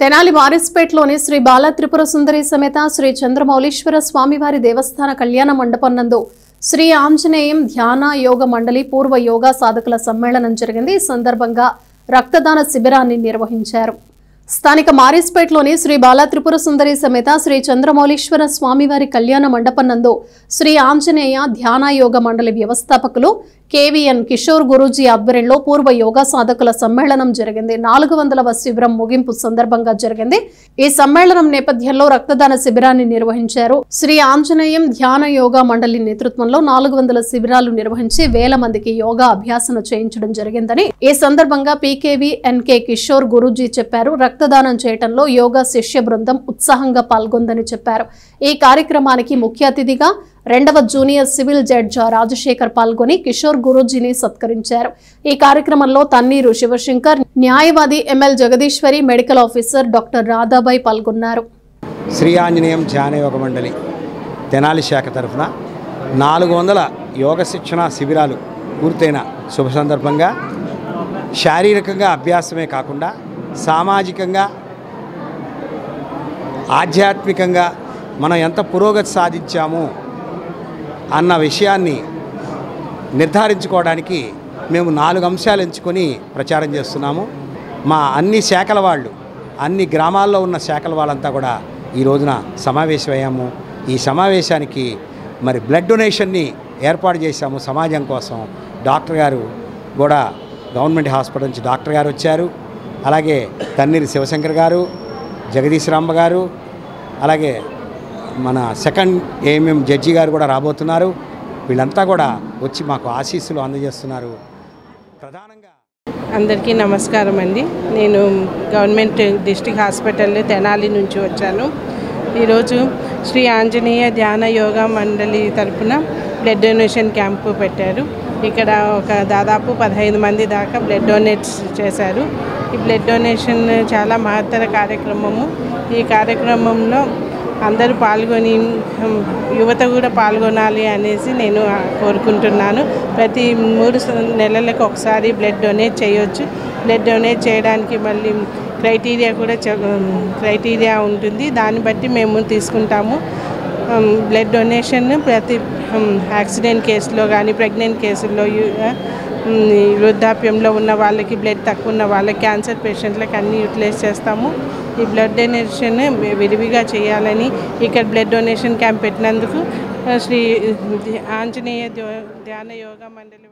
తెనాలి వారిస్పేటలోని శ్రీ బాల త్రిపుర సుందరి సమేత శ్రీ చంద్రమౌళీశ్వర స్వామివారి దేవస్థాన కళ్యాణ మండపం నందు శ్రీ ఆంజనేయం ధ్యాన యోగ మండలి పూర్వ యోగా సాధకుల సమ్మేళనం జరిగింది. ఈ సందర్భంగా రక్తదాన శిబిరాన్ని నిర్వహించారు. స్థానిక మారిస్పేటలోని శ్రీ బాల త్రిపుర సుందరి సమేత శ్రీ చంద్రమౌళీశ్వర స్వామివారి కళ్యాణ మండపం నందు శ్రీ ఆంజనేయ ధ్యాన యోగ మండలి వ్యవస్థాపకులు కేవీఎన్ కిషోర్ గురూజీ ఆధ్వర్యంలో పూర్వ యోగా సాధకుల సమ్మేళనం జరిగింది. 400వ శిబిరం ముగింపు సందర్భంగా జరిగింది. ఈ సమ్మేళనం నేపథ్యంలో రక్తదాన శిబిరాన్ని నిర్వహించారు. శ్రీ ఆంజనేయం ధ్యాన యోగా మండలి నేతృత్వంలో 400 శిబిరాలు నిర్వహించి వేల మందికి యోగా అభ్యాసన చేయించడం జరిగిందని ఈ సందర్భంగా పీకేవీ ఎన్కే కిషోర్ గురూజీ చెప్పారు. రక్తదానం చేయడంలో యోగా శిష్య బృందం ఉత్సాహంగా పాల్గొందని చెప్పారు. ఈ కార్యక్రమానికి ముఖ్య అతిథిగా 2వ జూనియర్ సివిల్ జడ్జి రాజశేఖర్ పాల్గొని కిషోర్ గురూజీని సత్కరించారు. ఈ కార్యక్రమంలో తన్నీరు శివశంకర్, న్యాయవాది ML Jagadeeswari, medical officer doctor Radhabai పాల్గొన్నారు. శ్రీ ఆంజనేయం ధ్యాన యోగ మండలి తెనాలి శాఖ తరఫున 400 యోగ శిక్షణ శిబిరాలు పూర్తయిన శుభ సందర్భంగా శారీరకంగా అభ్యాసమే కాకుండా సామాజికంగా ఆధ్యాత్మికంగా మనం ఎంత పురోగతి సాధించాము అన్న విషయాన్ని నిర్ధారించుకోవడానికి మేము 4 అంశాలు ఎంచుకొని ప్రచారం చేస్తున్నాము. మా అన్ని శాఖల వాళ్ళు, అన్ని గ్రామాల్లో ఉన్న శాఖల వాళ్ళంతా కూడా ఈ రోజున సమావేశమయ్యాము. ఈ సమావేశానికి మరి బ్లడ్ డొనేషన్ని ఏర్పాటు చేశాము సమాజం కోసం. డాక్టర్ గారు కూడా గవర్నమెంట్ హాస్పిటల్ నుంచి డాక్టర్ గారు వచ్చారు. అలాగే తన్నీరు శివశంకర్ గారు, జగదీశ్వరాంబ గారు, అలాగే మన సెకండ్ ఏఎంఎం జడ్జి గారు కూడా రాబోతున్నారు. వీళ్ళంతా కూడా వచ్చి మాకు ఆశీస్సులు అందజేస్తున్నారు. ప్రధానంగా అందరికీ నమస్కారం అండి. నేను గవర్నమెంట్ డిస్ట్రిక్ట్ హాస్పిటల్ తెనాలి నుంచి వచ్చాను. ఈరోజు శ్రీ ఆంజనేయ ధ్యాన యోగా మండలి తరఫున బ్లడ్ డొనేషన్ క్యాంపు పెట్టారు. ఇక్కడ దాదాపు 15 మంది దాకా బ్లడ్ డొనేట్స్ చేశారు. ఈ బ్లడ్ డొనేషన్ చాలా మహత్తర కార్యక్రమము. ఈ కార్యక్రమంలో అందరూ పాల్గొని యువత కూడా పాల్గొనాలి అనేసి నేను కోరుకుంటున్నాను. ప్రతి 3 నెలలకు ఒకసారి బ్లడ్ డొనేట్ చేయొచ్చు. బ్లడ్ డొనేట్ చేయడానికి మళ్ళీ క్రైటీరియా ఉంటుంది. దాన్ని బట్టి మేము తీసుకుంటాము. బ్లడ్ డొనేషన్ ప్రతి యాక్సిడెంట్ కేసులో కానీ, ప్రెగ్నెంట్ కేసుల్లో, వృద్ధాప్యంలో ఉన్న వాళ్ళకి, బ్లడ్ తక్కువ ఉన్న వాళ్ళకి, క్యాన్సర్ పేషెంట్లకు అన్నీ యూటిలైజ్ చేస్తాము. ఈ బ్లడ్ డొనేషన్ విరివిగా చేయాలని ఇక్కడ బ్లడ్ డొనేషన్ క్యాంప్ పెట్టినందుకు శ్రీ ఆంజనేయ ధ్యాన యోగా మండలి